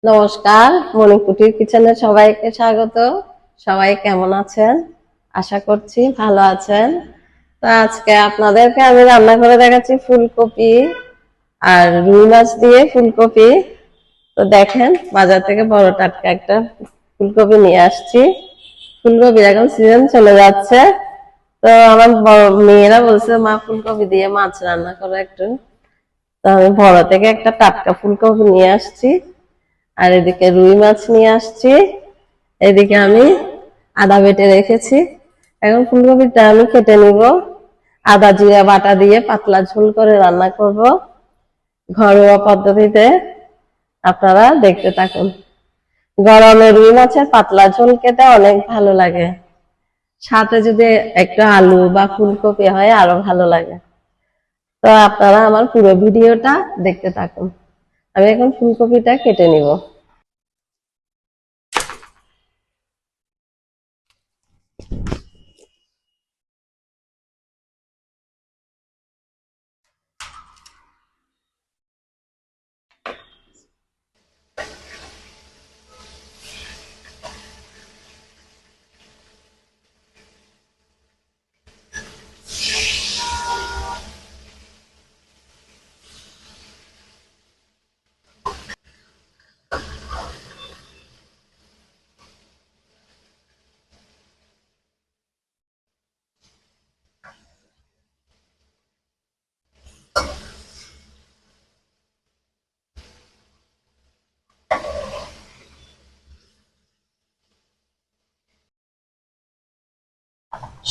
নমস্কার, মণিকুটির কিচেনে সবাইকে স্বাগত। সবাই কেমন আছেন? আশা করছি ভালো আছেন। তো আজকে আপনাদেরকে আমি রান্না করে দেখাচ্ছি ফুলকপি আর রুই মাছ দিয়ে ফুলকপি। তো দেখেন, বাজার থেকে বড় টাটকা একটা ফুলকপি নিয়ে আসছি। ফুলকপির এখন সিজন চলে যাচ্ছে। তো আমার বড় মেয়েরা বলছে, মা ফুলকপি দিয়ে মাছ রান্না করো একটু। তো আমি বড় থেকে একটা টাটকা ফুলকপি নিয়ে আসছি। আর এদিকে রুই মাছ নিয়ে আসছি। এদিকে আমি আদা বেটে রেখেছি। এখন ফুলকপিটা আমি কেটে নিব। আদা জিরা বাটা দিয়ে পাতলা ঝোল করে রান্না করব ঘরোয়া পদ্ধতিতে। আপনারা দেখতে থাকুন। গরমে রুই মাছের পাতলা ঝোল খেতে অনেক ভালো লাগে। সাথে যদি একটু আলু বা ফুলকপি হয় আরো ভালো লাগে। তো আপনারা আমার পুরো ভিডিওটা দেখতে থাকুন। আমি এখন ফুলকপিটা কেটে নিব।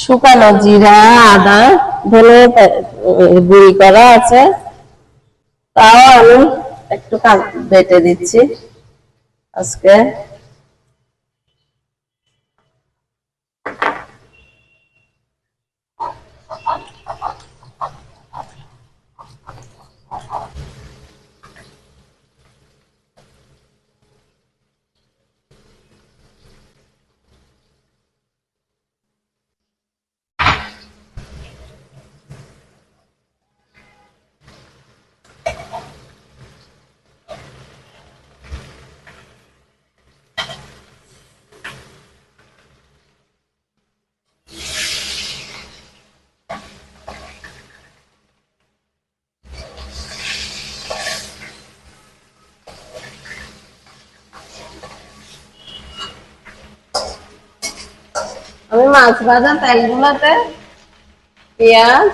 শুকানো জিরা আদা ধনে গুঁড়ি করা আছে, তাও আমি একটু বেটে দিচ্ছি আজকে। আমি মাছ ভাজা তেলগুলোতে পেঁয়াজ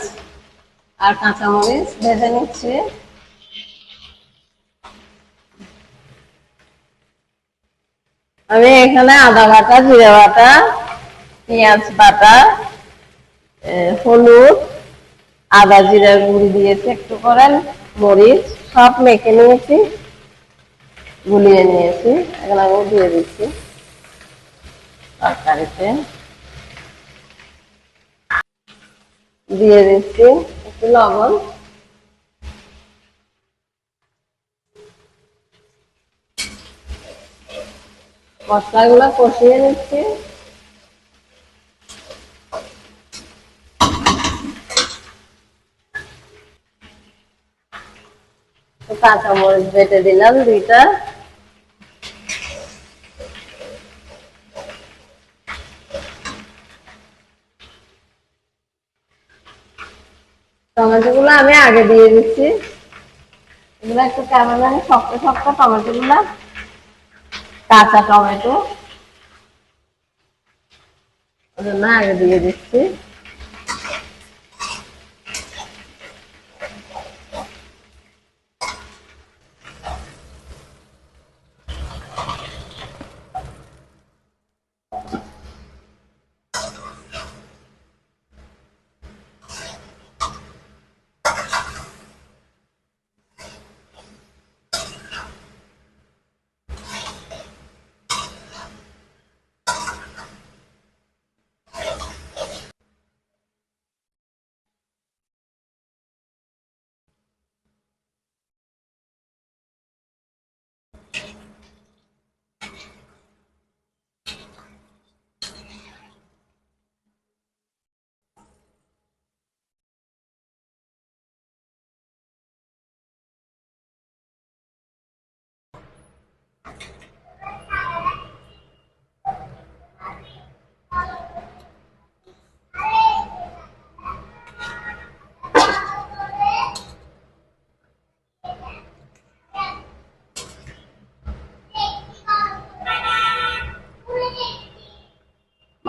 আর কাঁচামরিচ ভেজে নিচ্ছি। আমি এখানে আদা বাটা জিরা বাটা পেঁয়াজ বাটা হলুদ আদা জিরার গুঁড়ি দিয়েছি একটু করে, মরিচ সব মেখে নিয়েছি, গুলিয়ে নিয়েছি। এখন আমি দিয়ে দিচ্ছি তরকারিতে, দিয়ে দিচ্ছি একটু লবণ, মশলাগুলো কষিয়ে নিচ্ছি। কাঁচামরিচ বেটে দিলাম 2টা। টমেটো গুলো আমি আগে দিয়ে দিচ্ছি। এগুলো একটু কেমন জানি শক্ত শক্ত টমেটো গুলা, কাঁচা টমেটো, ওই জন্য আগে দিয়ে দিচ্ছি।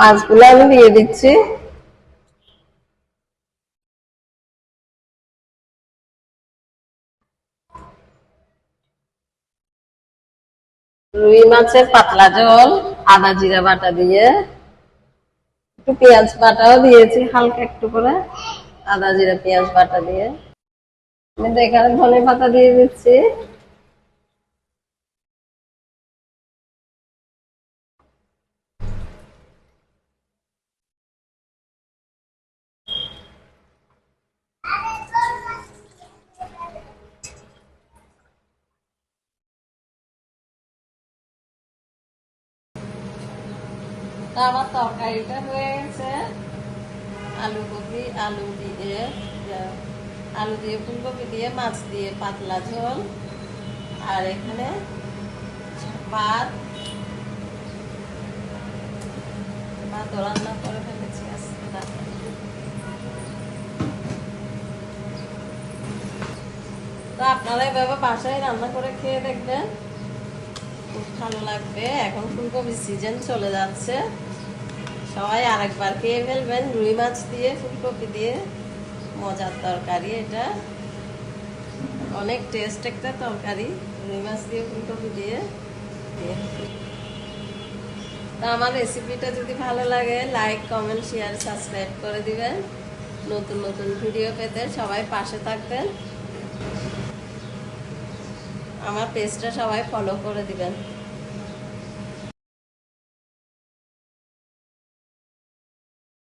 মাছগুলো আমি দিয়ে দিচ্ছি। রুই মাছের পাতলা ঝোল, আদা জিরা বাটা দিয়ে, একটু পেঁয়াজ বাটাও দিয়েছি হালকা একটু করে, আদা জিরা পেঁয়াজ বাটা দিয়ে। আমি তো এখানে ধনে পাতা দিয়ে দিচ্ছি। আমার তরকারিটা হয়ে গেছে। আলু কপি, আলু দিয়ে ফুলকপি দিয়ে মাছ দিয়ে পাতলা ঝোল, আর এখানে ভাত ভাত রান্না করে ফেলেছি আজকে। তো আপনারা এভাবে বাসায় রান্না করে খেয়ে দেখবেন, খুব ভালো লাগবে। এখন ফুলকপির সিজন চলে যাচ্ছে, সবাই আরেকবার খেয়ে ফেলবেন। রুই মাছ দিয়ে ফুলকপি দিয়ে মজার তরকারি, এটা অনেক টেস্ট একটা তরকারি, রুই মাছ দিয়ে ফুলকপি দিয়ে। তো আমার রেসিপিটা যদি ভালো লাগে, লাইক কমেন্ট শেয়ার সাবস্ক্রাইব করে দিবেন। নতুন নতুন ভিডিও পেতে সবাই পাশে থাকবেন, আমার পেজটা সবাই ফলো করে দিবেন।